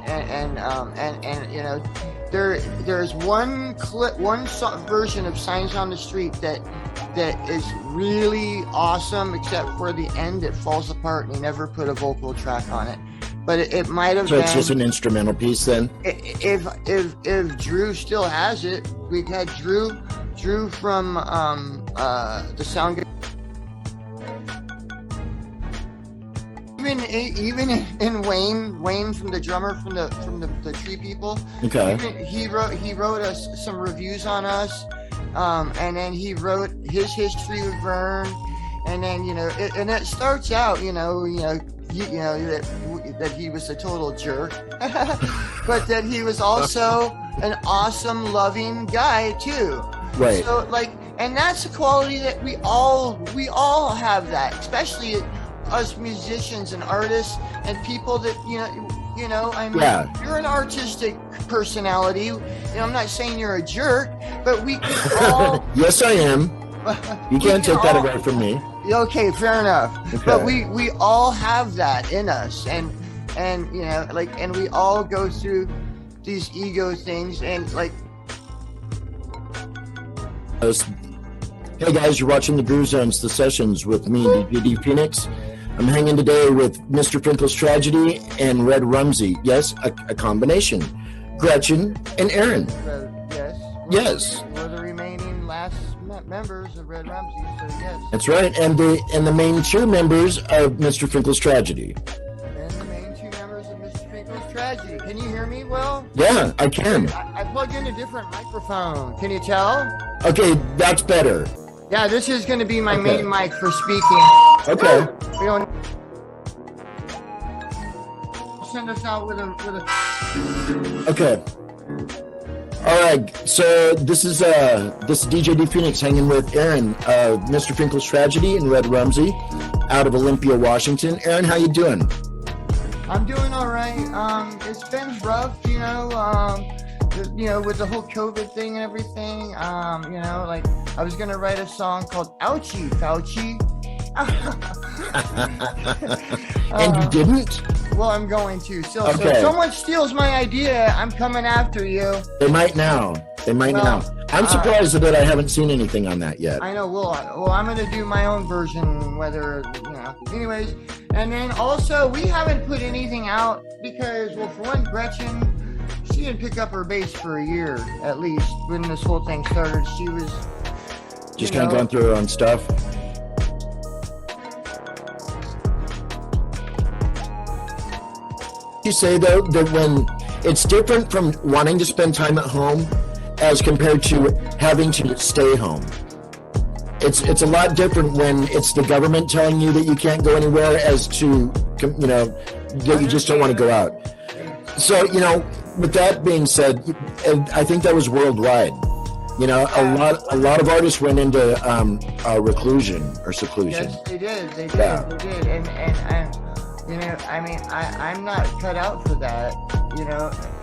and you know, there's one version of Signs on the Street that is really awesome, except for the end it falls apart and he never put a vocal track on it. But it might have been. So it's just an instrumental piece then? If Drew still has it, we had Drew from the Sound. Even in Wayne from the drummer from the Tree People. Okay. He wrote us some reviews on us, and then he wrote his history with Vern, and then it starts out that he was a total jerk, but that he was also an awesome, loving guy too. Right. So and that's a quality that we all have that, especially us musicians and artists and people that you're an artistic personality. I'm not saying you're a jerk, but we can all. Yes, I am. You can't take that away from me. Okay, fair enough. Okay. But we all have that in us, and and we all go through these ego things, and Hey guys, you're watching the Groove Zones, the sessions with me, DJ Phoenix. I'm hanging today with Mr. Finkle's Tragedy and Red Rumsey. Yes, a combination. Gretchen and Aaron. Yes. We're the remaining last members of Red Rumsey, so yes. That's right, and the main two members of Mr. Finkle's Tragedy. And the main two members of Mr. Finkle's Tragedy. Can you hear me well? Yeah, I can. I plugged in a different microphone. Can you tell? Okay, that's better. Yeah, this is going to be my main mic for speaking. Okay. We don't send us out with a. Okay. All right. So this is DJ D Phoenix hanging with Aaron, Mr. Finkle's Tragedy and Red Rumsey, out of Olympia, Washington. Aaron, how you doing? I'm doing all right. It's been rough, with the whole COVID thing and everything. I was gonna write a song called "Ouchie Fauci." And you didn't? Well, I'm going to. So Okay. if someone steals my idea, I'm coming after you. They might now. Now. I'm surprised that I haven't seen anything on that yet. I know. Well, I'm gonna do my own version. Whether anyways, and then also we haven't put anything out because, well, for one, Gretchen, she didn't pick up her bass for a year at least when this whole thing started. She was just kind of going through her own stuff. You say though that when it's different from wanting to spend time at home as compared to having to stay home. It's a lot different when it's the government telling you that you can't go anywhere as to that you just don't want to go out. So with that being said, I think that was worldwide. A lot of artists went into reclusion or seclusion. Yes, they did. They did. And I'm not cut out for that.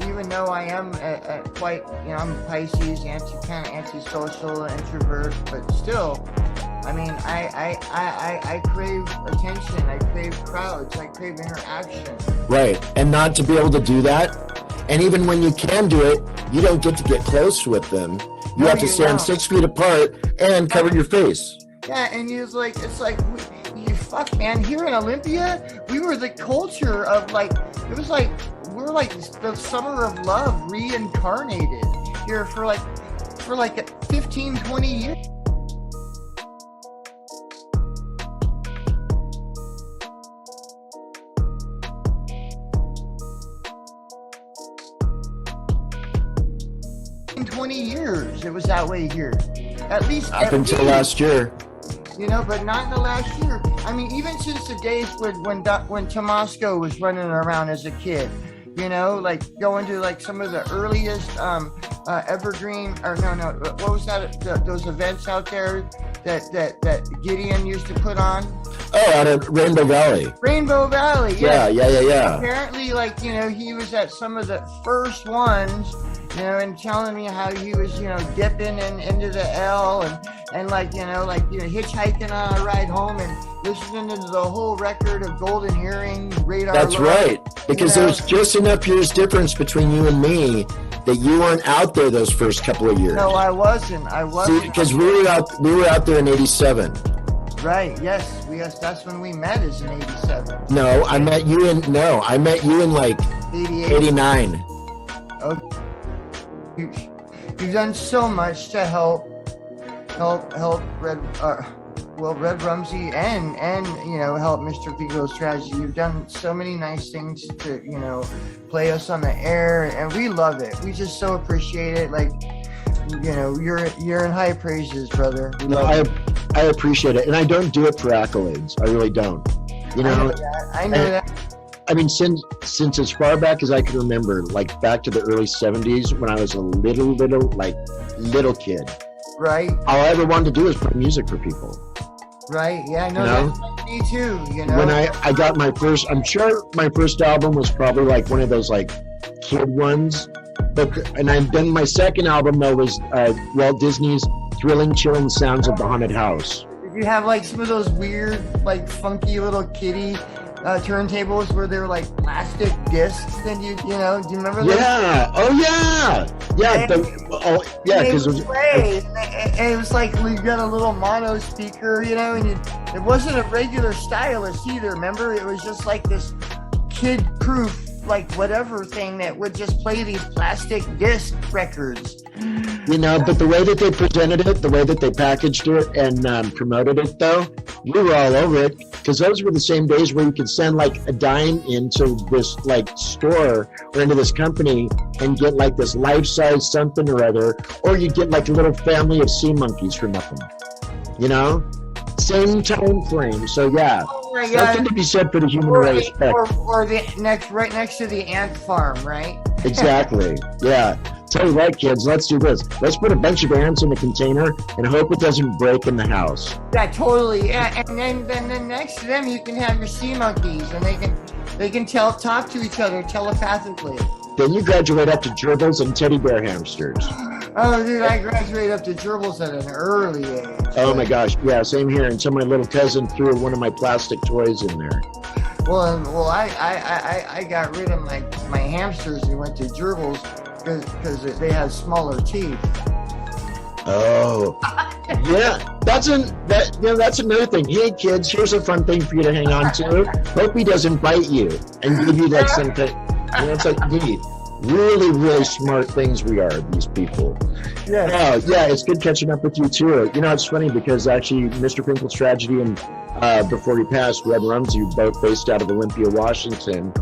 Even though I am quite, I'm Pisces, kind of antisocial, introvert, but still, I crave attention. I crave crowds. I crave interaction. Right, and not to be able to do that, and even when you can do it, you don't get to get close with them. You have to stand 6 feet apart and cover your face. Yeah, and it's like, fuck, man. Here in Olympia, we were the culture of we're like the summer of love reincarnated here for 15, 20 years. In 20 years, it was that way here. At least up until last year. But not in the last year. Even since the days when Tomasco was running around as a kid, going to some of the earliest evergreen, or no, what was that? Those events out there that Gideon used to put on. Oh, out of Rainbow Valley. Rainbow Valley, yeah. Yeah. Apparently, he was at some of the first ones, and telling me how he was, dipping into the L and like hitchhiking on a ride home and listening to the whole record of Golden Earring, Radar. That's right, because there's just enough years difference between you and me that you weren't out there those first couple of years. No, I wasn't. Because we were out there in '87. Right. Yes. That's when we met. Is in '87. No, I met you in like 89. Okay. You've done so much to help Red Rumsey and help Mr. Finkle's Tragedy. You've done so many nice things to play us on the air, and we love it. We just so appreciate it. Like you're in high praises, brother. I appreciate it, and I don't do it for accolades. I really don't. I know that. I mean, since as far back as I can remember, like back to the early '70s, when I was a little kid. Right. All I ever wanted to do was play music for people. Right. Yeah, I know that. Me too. When I got my first, I'm sure my first album was probably like one of those like kid ones. And then my second album though was Walt Disney's Thrilling, Chilling Sounds of the Haunted House. Did you have like some of those weird, like funky little kiddie turntables where they were like plastic discs? And do you remember those? Yeah. Oh yeah. Yeah. Because it was like we got a little mono speaker, and it wasn't a regular stylus either. Remember, it was just like this kid-proof, like whatever thing that would just play these plastic disc records. But the way that they presented it, the way that they packaged it and promoted it, though, we were all over it, because those were the same days where you could send like a dime into this like store or into this company and get like this life-size something or other, or you get like a little family of sea monkeys for nothing. Same time frame. So yeah, something to be said for the human race. Or right next to the ant farm, right? Exactly. Yeah. Tell you what, kids, let's do this. Let's put a bunch of ants in a container and hope it doesn't break in the house. Yeah, totally. Yeah, and then next to them you can have your sea monkeys, and they can talk to each other telepathically. Then you graduate up to gerbils and teddy bear hamsters. Oh, dude, I graduated up to gerbils at an early age. Oh my gosh, yeah, same here. And so my little cousin threw one of my plastic toys in there. Well, I got rid of my hamsters and went to gerbils because they have smaller teeth. Oh, yeah, that's another thing. Hey, kids, here's a fun thing for you to hang on to. Hope he doesn't bite you and give you like something. It's like, gee, really, really smart things we are, these people. Yeah. Yeah, it's good catching up with you too. It's funny because actually Mr. Finkle's Tragedy and before he passed, Red Rumsey, both based out of Olympia, Washington,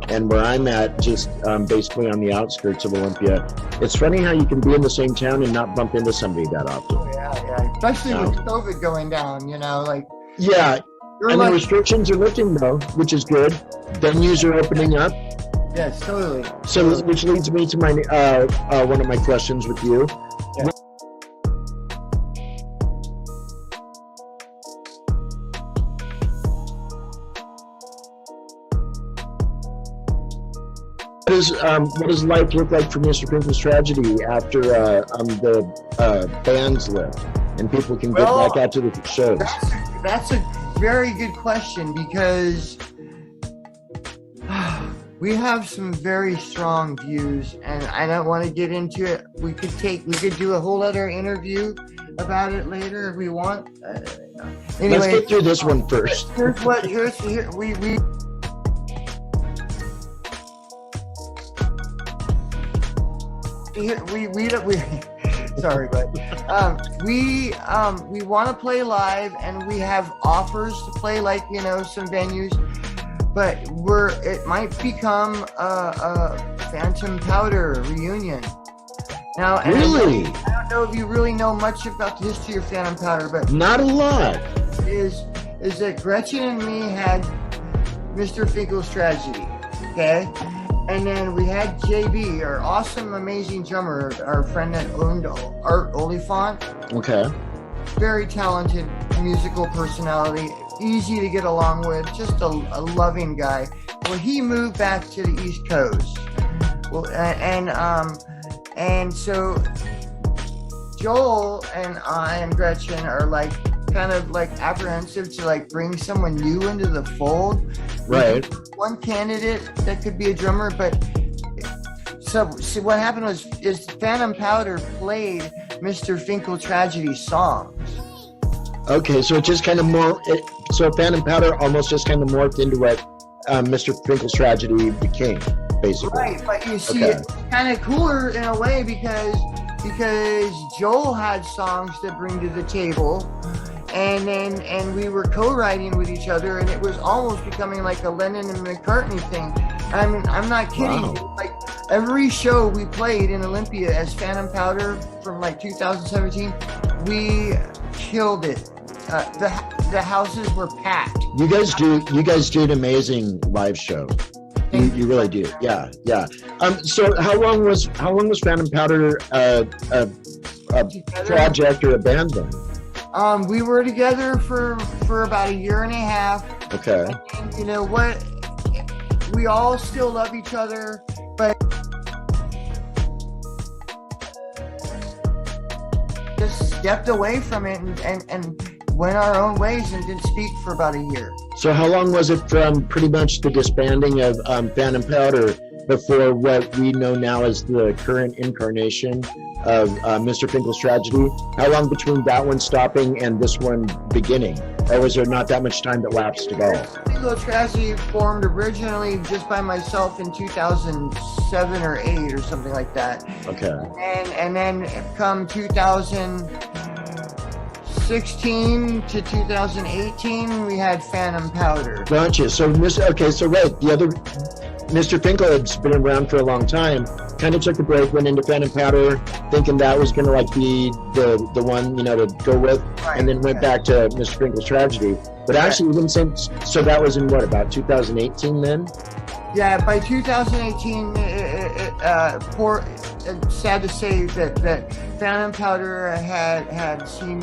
and where I'm at, just basically on the outskirts of Olympia. It's funny how you can be in the same town and not bump into somebody that often. Oh, yeah. Especially with COVID going down, like. Yeah, and the restrictions are lifting though, which is good. Venues are opening up. Yes, totally. So, which leads me to my one of my questions with you. Yeah. What does life look like for Mr. Finkle's Tragedy after the bans lift and people can get back out to the shows? That's a very good question, because we have some very strong views, and I don't want to get into it. We could do a whole other interview about it later if we want. Anyway, let's get through this one first. Sorry, but we want to play live, and we have offers to play, like some venues, but it might become a Phantom Powder reunion. Now, really, I don't know if you really know much about the history of Phantom Powder, but not a lot. Is that Gretchen and me had Mr. Finkle's Tragedy, okay? And then we had JB, our awesome, amazing drummer, our friend that owned Art Oliphant. Okay. Very talented musical personality, easy to get along with, just a loving guy. Well, he moved back to the East Coast. Well, and so Joel and I and Gretchen are like kind of like apprehensive to like bring someone new into the fold. Right. One candidate that could be a drummer, but so what happened is Phantom Powder played Mr. Finkle Tragedy songs. Okay, so it just kind of so Phantom Powder almost just kind of morphed into what Mr. Finkle's Tragedy became, basically. Right, but you see, it's kind of cooler in a way because Joel had songs to bring to the table, and we were co-writing with each other, and it was almost becoming like a Lennon and McCartney thing. I mean, I'm not kidding. Wow. Like every show we played in Olympia as Phantom Powder from like 2017, we killed it. The houses were packed. You guys do an amazing live show. You really do. Yeah. So how long was Phantom Powder a project or a band then? We were together for about a year and a half. Okay. And you know what? We all still love each other, but just stepped away from it and went our own ways and didn't speak for about a year. So how long was it from pretty much the disbanding of Phantom Powder before what we know now as the current incarnation of Mr. Finkle's Tragedy? How long between that one stopping and this one beginning? Or was there not that much time that lapsed at all? Finkle's Tragedy formed originally just by myself in 2007 or 8 or something like that. Okay. And then come 2016 to 2018, we had Phantom Powder. Gotcha. So the other Mr. Finkle had been around for a long time, kind of took a break, went into Phantom Powder, thinking that was going to like be the one, to go with, Right, and then went back to Mr. Finkle's Tragedy. But actually, even since, so that was in what, about 2018 then? Yeah, by 2018, it's sad to say that Phantom Powder had seen,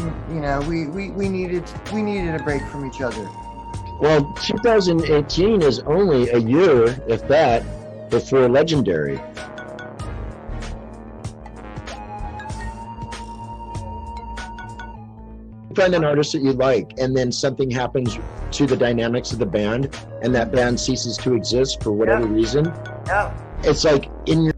we needed a break from each other. Well, 2018 is only a year, if that, before Legendary. Find an artist that you like, and then something happens to the dynamics of the band, and that band ceases to exist for whatever reason. Yeah. It's like in your